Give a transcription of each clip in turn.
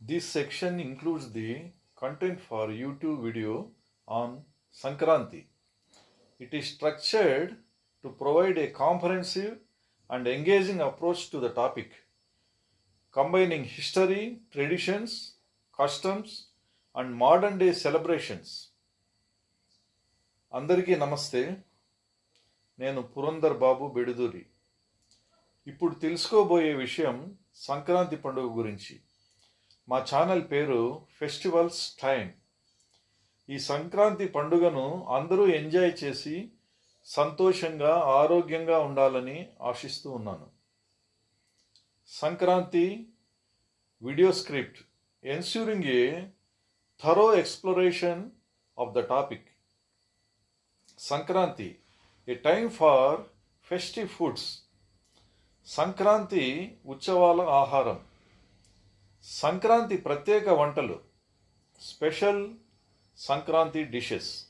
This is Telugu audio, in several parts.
This section includes the content for YouTube video on Sankranti. It is structured to provide a comprehensive and engaging approach to the topic, combining history, traditions, customs, and modern day celebrations. అందరికీ నమస్తే. నేను పురందర్ బాబు బెడుదూరి. ఇప్పుడు తెలుసుకోబోయే విషయం సంక్రాంతి పండుగ గురించి. మా ఛానల్ పేరు ఫెస్టివల్స్ టైమ్. ఈ సంక్రాంతి పండుగను అందరూ ఎంజాయ్ చేసి సంతోషంగా ఆరోగ్యంగా ఉండాలని ఆశిస్తూ ఉన్నాను. Sankranti video script ensuring a thorough exploration of the topic. Sankranti a time for festive foods. Sankranti ఉత్సవాల ఆహారం. సంక్రాంతి ప్రత్యేక వంటలు, స్పెషల్ సంక్రాంతి డిషెస్.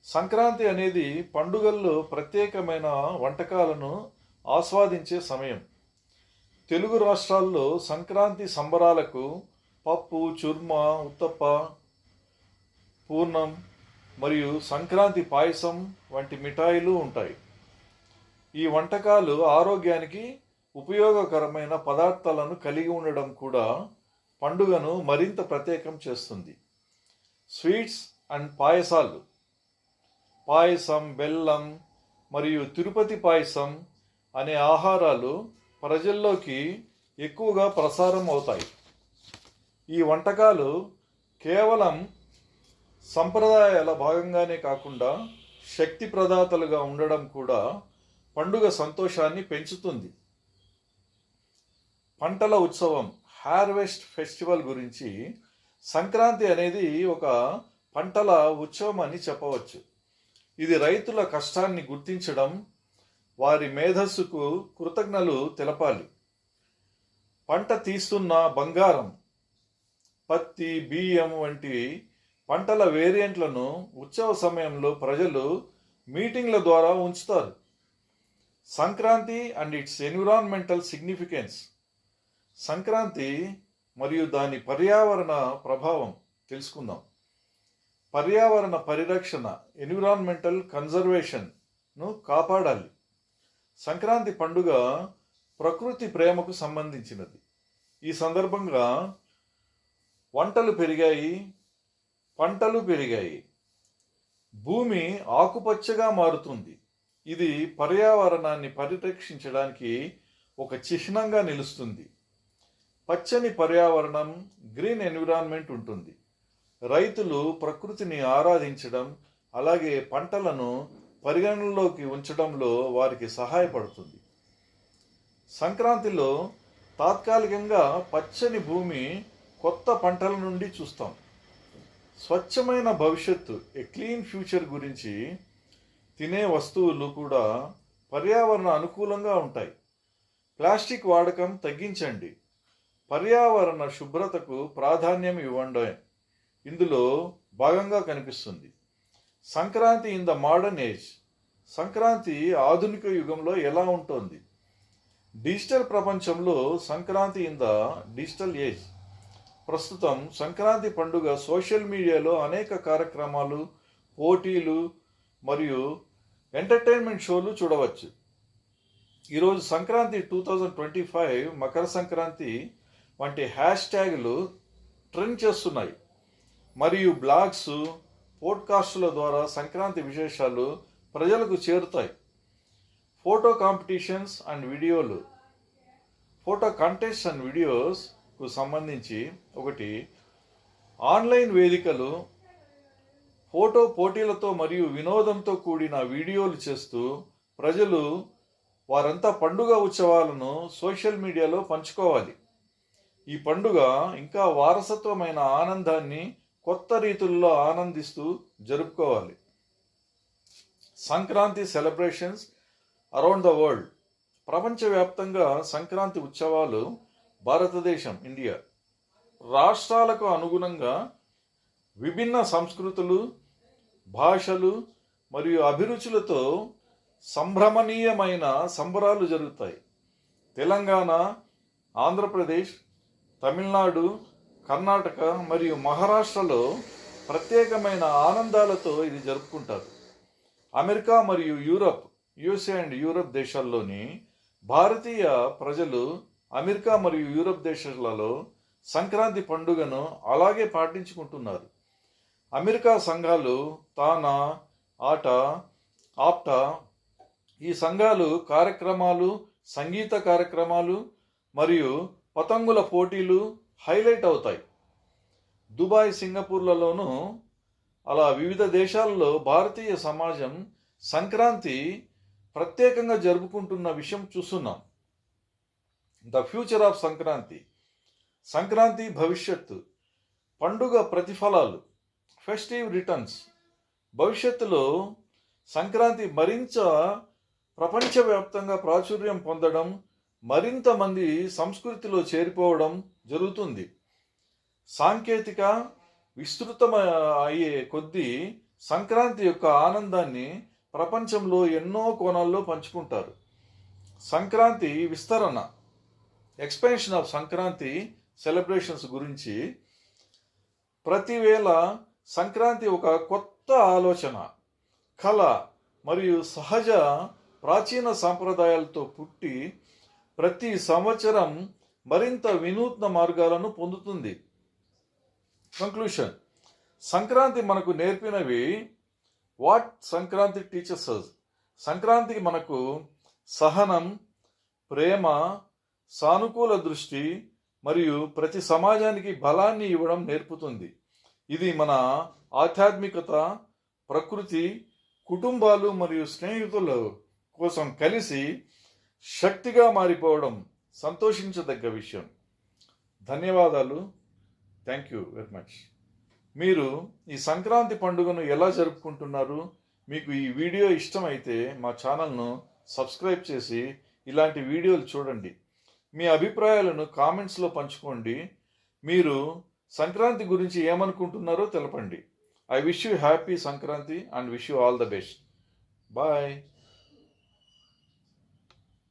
సంక్రాంతి అనేది పండుగల్లో ప్రత్యేకమైన వంటకాలను ఆస్వాదించే సమయం. తెలుగు రాష్ట్రాల్లో సంక్రాంతి సంబరాలకు పప్పు, చుర్మ, ఉత్తప్ప, పూర్ణం మరియు సంక్రాంతి పాయసం వంటి మిఠాయిలు ఉంటాయి. ఈ వంటకాలు ఆరోగ్యానికి ఉపయోగకరమైన పదార్థాలను కలిగి ఉండడం కూడా పండుగను మరింత ప్రత్యేకం చేస్తుంది. Sweets and పాయసాలు. పాయసం, బెల్లం మరియు తిరుపతి పాయసం అనే ఆహారాలు ప్రజల్లోకి ఎక్కువగా ప్రసారం అవుతాయి. ఈ వంటకాలు కేవలం సంప్రదాయాల భాగంగానే కాకుండా శక్తి ప్రదాతలుగా ఉండడం కూడా పండుగ సంతోషాన్ని పెంచుతుంది. పంటల ఉత్సవం, హార్వెస్ట్ ఫెస్టివల్ గురించి. సంక్రాంతి అనేది ఒక పంటల ఉత్సవం అని చెప్పవచ్చు. ఇది రైతుల కష్టాన్ని గుర్తించడం, వారి మేధస్సుకు కృతజ్ఞతలు తెలపాలి. పంట తీస్తున్న బంగారం, పత్తి, బియ్యం వంటి పంటల వేరియంట్లను ఉత్సవ సమయంలో ప్రజలు మీటింగ్ల ద్వారా ఉంచుతారు. Sankranti and it's environmental significance. Sankranti మరియు దాని పర్యావరణ ప్రభావం తెలుసుకుందాం. పర్యావరణ పరిరక్షణ, ఎన్విరాన్మెంటల్ కన్జర్వేషన్ను కాపాడాలి. సంక్రాంతి పండుగ ప్రకృతి ప్రేమకు సంబంధించినది. ఈ సందర్భంగా పంటలు పెరిగాయి, భూమి ఆకుపచ్చగా మారుతుంది. ఇది పర్యావరణాన్ని పరిరక్షించడానికి ఒక చిహ్నంగా నిలుస్తుంది. పచ్చని పర్యావరణం, గ్రీన్ ఎన్విరాన్మెంట్ ఉంటుంది. రైతులు ప్రకృతిని ఆరాధించడం, అలాగే పంటలను పరిగణనలోకి ఉంచడంలో వారికి సహాయపడుతుంది. సంక్రాంతిలో తాత్కాలికంగా పచ్చని భూమి, కొత్త పంటల నుండి చూస్తాం. స్వచ్ఛమైన భవిష్యత్తు, ఏ క్లీన్ ఫ్యూచర్ గురించి. తినే వస్తువులు కూడా పర్యావరణ అనుకూలంగా ఉంటాయి. ప్లాస్టిక్ వాడకం తగ్గించండి. పర్యావరణ శుభ్రతకు ప్రాధాన్యం ఇవ్వండి ఇందులో భాగంగా కనిపిస్తుంది. Sankranti in the modern age. Sankranti ఆధునిక యుగంలో ఎలా ఉంటుంది? డిజిటల్ ప్రపంచంలో Sankranti in the digital age. ప్రస్తుతం సంక్రాంతి పండుగ సోషల్ మీడియాలో అనేక కార్యక్రమాలు, పోటీలు మరియు ఎంటర్టైన్మెంట్ షోలు చూడవచ్చు. ఈరోజు సంక్రాంతి 2025, మకర సంక్రాంతి వంటి హ్యాష్ ట్యాగులు ట్రెండ్ చేస్తున్నాయి మరియు బ్లాగ్స్, పోడ్కాస్టుల ద్వారా సంక్రాంతి విశేషాలు ప్రజలకు చేరుతాయి. ఫోటో కాంపిటీషన్స్ అండ్ వీడియోలు. ఫోటో కంటెస్ట్ అండ్ వీడియోస్కు సంబంధించి ఒకటి ఆన్లైన్ వేదికలు ఫోటో పోటీలతో మరియు వినోదంతో కూడిన వీడియోలు చేస్తూ ప్రజలు వారంతా పండుగ ఉత్సవాలను సోషల్ మీడియాలో పంచుకోవాలి. ఈ పండుగ ఇంకా వారసత్వమైన ఆనందాన్ని కొత్త రీతుల్లో ఆనందిస్తూ జరుపుకోవాలి. Sankranti celebrations around the world. ప్రపంచవ్యాప్తంగా సంక్రాంతి ఉత్సవాలు భారతదేశం, ఇండియా రాష్ట్రాలకు అనుగుణంగా విభిన్న సంస్కృతులు, భాషలు మరియు అభిరుచులతో సంభ్రమణీయమైన సంబరాలు జరుగుతాయి. తెలంగాణ, ఆంధ్రప్రదేశ్, తమిళనాడు, కర్ణాటక మరియు మహారాష్ట్రలో ప్రత్యేకమైన ఆనందాలతో ఇది జరుపుకుంటారు. అమెరికా మరియు యుఎస్ఏ అండ్ యూరప్ దేశాల్లోని భారతీయ ప్రజలు అమెరికా మరియు యూరప్ దేశాలలో సంక్రాంతి పండుగను అలాగే పాటించుకుంటున్నారు. అమెరికా సంఘాలు తానా, ఆప్టా ఈ సంఘాలు కార్యక్రమాలు, సంగీత కార్యక్రమాలు మరియు పతంగుల పోటీలు హైలైట్ అవుతాయి. దుబాయ్, సింగపూర్లలోనూ అలా వివిధ దేశాల్లో భారతీయ సమాజం సంక్రాంతి ప్రత్యేకంగా జరుపుకుంటున్న విషయం చూస్తున్నాం. The future of Sankranti. Sankranti భవిష్యత్తు. పండుగ ప్రతిఫలాలు. Festive returns. భవిష్యత్తులో సంక్రాంతి మరింత ప్రపంచవ్యాప్తంగా ప్రాచుర్యం పొందడం, మరింత మంది సంస్కృతిలో చేరిపోవడం జరుగుతుంది. సాంకేతిక విస్తృతం అయ్యే కొద్దీ సంక్రాంతి యొక్క ఆనందాన్ని ప్రపంచంలో ఎన్నో కోణాల్లో పంచుకుంటారు. సంక్రాంతి విస్తరణ, ఎక్స్పాన్షన్ ఆఫ్ సంక్రాంతి సెలబ్రేషన్స్ గురించి. ప్రతివేళ సంక్రాంతి ఒక కొత్త ఆలోచన, కళ మరియు సహజ ప్రాచీన సాంప్రదాయాలతో పుట్టి ప్రతి సంవత్సరం మరింత వినూత్న మార్గాలను పొందుతుంది. కంక్లూషన్. సంక్రాంతి మనకు నేర్పినవి. వాట్ సంక్రాంతి టీచర్స్ అస్. సంక్రాంతికి మనకు సహనం, ప్రేమ, సానుకూల దృష్టి మరియు ప్రతి సమాజానికి బలాన్ని ఇవ్వడం నేర్పుతుంది. ఇది మన ఆధ్యాత్మికత, ప్రకృతి, కుటుంబాలు మరియు స్నేహితుల కోసం కలిసి శక్తిగా మారిపోవడం సంతోషించదగ్గ విషయం. ధన్యవాదాలు. Thank you very much. మీరు ఈ సంక్రాంతి పండుగను ఎలా జరుపుకుంటున్నారు? మీకు ఈ వీడియో ఇష్టమైతే మా ఛానల్ను సబ్స్క్రైబ్ చేసి ఇలాంటి వీడియోలు చూడండి. మీ అభిప్రాయాలను కామెంట్స్లో పంచుకోండి. మీరు సంక్రాంతి గురించి ఏమనుకుంటున్నారో తెలపండి. I wish you happy Sankranti and wish you all the best. Bye.